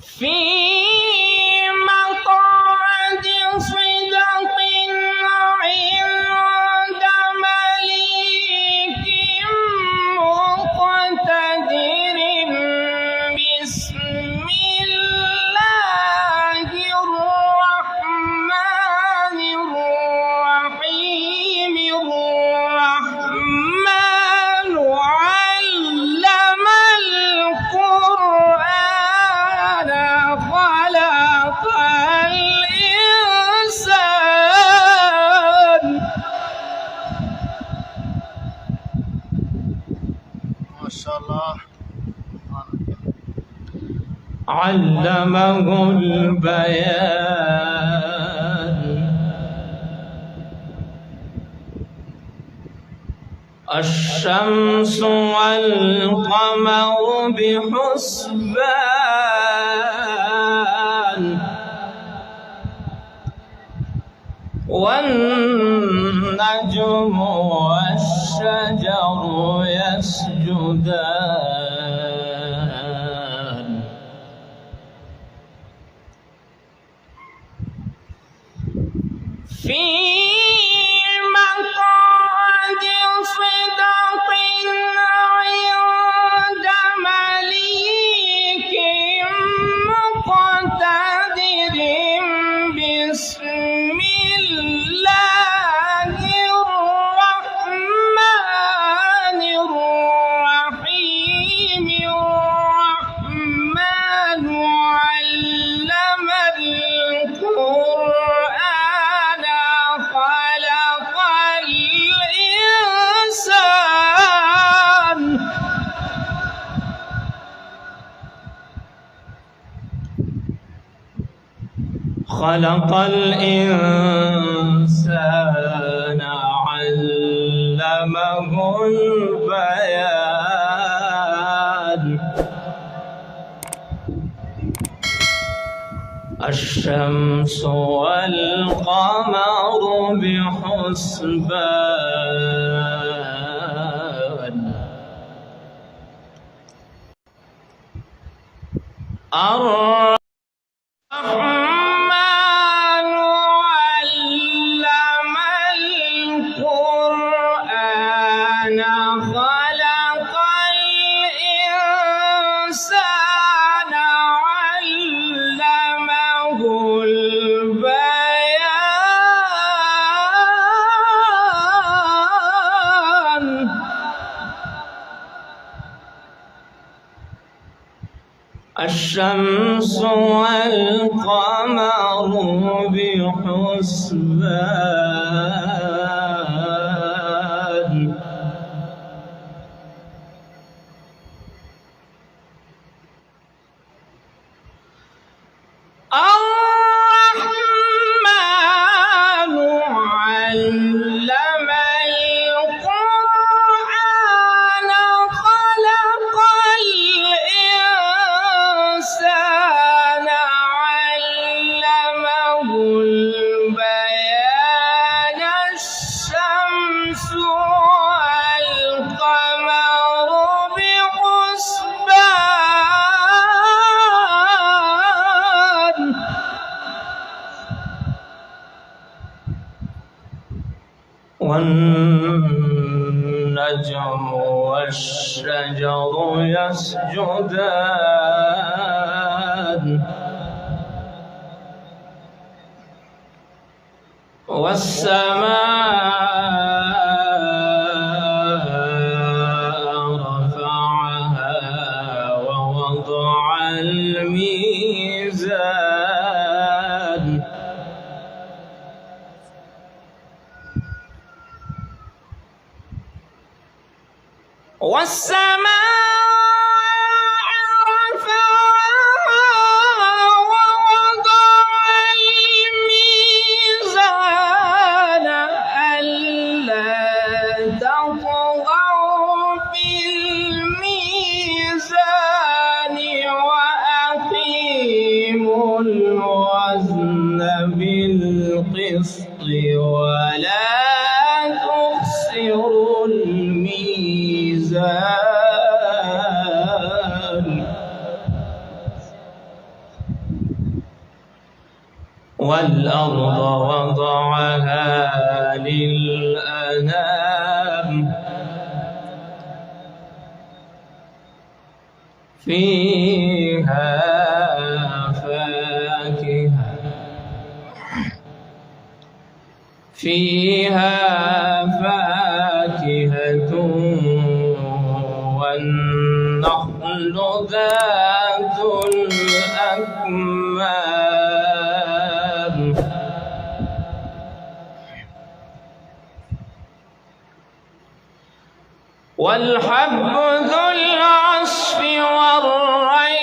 في مقعد صدق عند مليك مقتدر بسم الله الرحمن الرحيم الرحمن علم القرآن خلق الإنسان. ما شاء الله. علمه البيان الشمس والقمر بحسبان والنجم والشجر يسجدان في مقعد صدق عند مليك مقتدر بسم الله الرحمن الرحيم الرحمن علم القرآن خلق الإنسان. خلق الإنسان علمه البيان الشمس والقمر بحسبان الرحمن علم القرآن خلق الإنسان علمه البيان الشمس والقمر بحسبان الرحمن علم القرآن خلق الإنسان علمه البيان الشمس والقمر بحسبان والنجم والشجر يسجدان والسماء رفعها ووضع الميزان والسماء رفعها ووضع الميزان ألا تطغوا في الميزان وأقيموا الوزن بالقسط ولا تخسروا الميزان. والأرض وضعها للأنام فيها فاكهة والنخل ذات الأكمام والحب ذو العصف والريحان